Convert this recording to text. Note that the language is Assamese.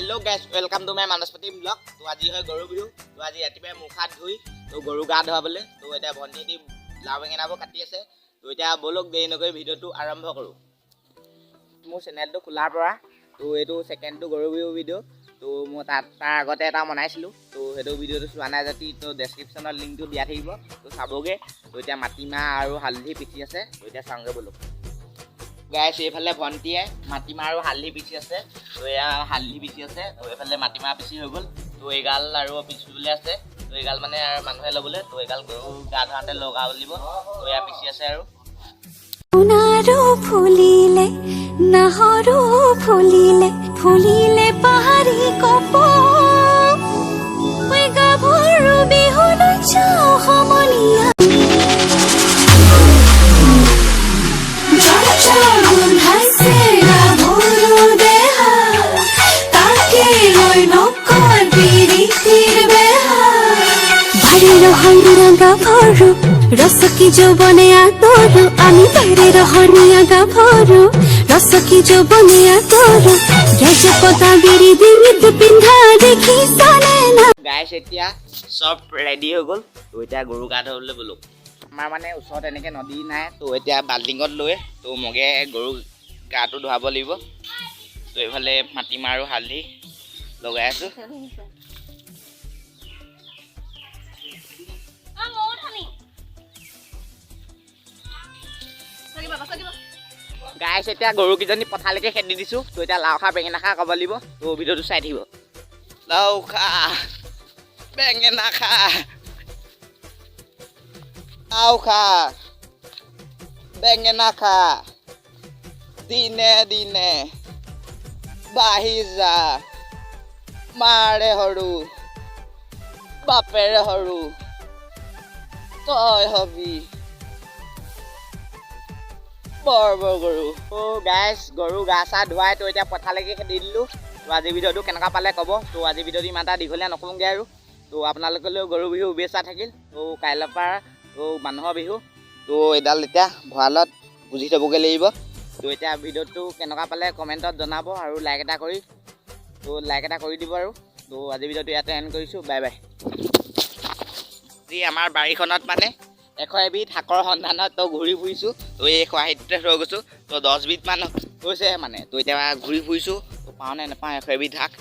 Hello guys welcome to my Manaspati blog. तो आज है गरु बिहु। तो आज रातिपुৱা মুখ হাত ধুই তো গৰু গা ধুৱাবলৈ তো এটা ভণ্টিটি লাও বেঙেনাবোৰ কাটি আছে। তো এতিয়া বলক দেৰি নকৰি ভিডিঅ'টো আৰম্ভ কৰোঁ। মোৰ চেনেলটো খোলাৰ পৰা তো এইটো সেকেন্ডটো গৰু বিহু ভিডিঅ'। তো মই তাৰ আগতে এটা বনাইছিলোঁ। তো সেইটো ভিডিঅ'টো চোৱা নাই যদি তো ডেছক্ৰিপশ্যনত লিংকটো দিয়া থাকিব, তো চাবগৈ। তো এতিয়া মাটিমাহ আৰু হালধি পিচি আছে। তো এতিয়া চাওঁগৈ বলক। গাইছ এইফালে ভণ্টিয়ে মাটিমাহ আৰু হালধি পিচি আছে। তো এয়া হালধি পিচি আছে। তো এইফালে মাটিমাহ পিচি হৈ গ'ল। তো এইগাল আৰু পিচিবলৈ আছে। তো এইগাল মানে মানুহে ল'বলৈ। তো এইগাল গৰু গা ধুৱাওঁতে লগা বুলিব। তো এয়া পিচি আছে আৰু ফুলিলে নাহৰো ফুলিলে ফুলিলে পাহাৰী কপৌ গাভৰু বিহুলৈ যাওঁ সমনীয়া গোন্ধাইছে গাভৰু দেহা তাকে লৈ নকয় বিৰিতিৰ বেহা বাৰীৰ হৰিয়া গাভৰু ৰসকি যৌবনে আদৰো আমি বাৰীৰ হৰিয়া গাভৰু ৰসকি যৌবনে আদৰো গজপতা বিৰি ডিঙিত পিন্ধা দেখিছানে না। গাইছ এতিয়া চব ৰেডি হৈ গ'ল। তো এতিয়া গৰু গা ধুৱাবলৈ ব'লক। আমাৰ মানে ওচৰত এনেকৈ নদী নাই। তো এতিয়া বাল্টিঙত লৈ তো মগে গৰু গাটো ধুৱাব লাগিব। তো এইফালে মাটিমাহ আৰু হালধি লগাই আছোঁ। গাইছ এতিয়া গৰুকেইজনী পথাৰলৈকে খেদি দিছোঁ। তো এতিয়া লাও খা বেঙেনা খা ক'ব লাগিব। তো ভিডিঅ'টো চাই থাকিব। লাও খা বেঙেনা খা লাও খা বেঙেনা খা দিনে দিনে বাঢ়ি যা মাৰে সৰু বাপেৰে সৰু তই হবি বৰ গৰু। তো গাইছ গৰু গা চা ধুৱাই তো এতিয়া পথাৰলৈকে খেদি দিলোঁ। তো আজি ভিডিঅ'টো কেনেকুৱা পালে ক'ব। তো আজি ভিডিঅ'টো ইমান এটা দীঘলীয়া নকওঁগৈ আৰু। তো আপোনালোকলৈও গৰু বিহু শুভেচ্ছা থাকিল। তো কাইলৈৰ পৰা তো মানুহৰ বিহু। তো এডাল এতিয়া ভঁৰালত গুজি থ'বগৈ লাগিব। তো এতিয়া ভিডিঅ'টো কেনেকুৱা পালে কমেণ্টত জনাব আৰু লাইক এটা কৰি দিব আৰু। তো আজি ভিডিঅ'টো ইয়াতে এণ্ড কৰিছোঁ। Bye bye. আজি আমাৰ বাৰীখনত মানে 100 এবিধ শাকৰ সন্ধানত তো ঘূৰি ফুৰিছোঁ। তো এই খৰাহিটোতে থৈ গৈছোঁ। তো 10 বিধ মান হৈছে মানে। তো এতিয়া ঘূৰি ফুৰিছোঁ। তো পাওঁ নে নাপাওঁ 100 এবিধ শাক।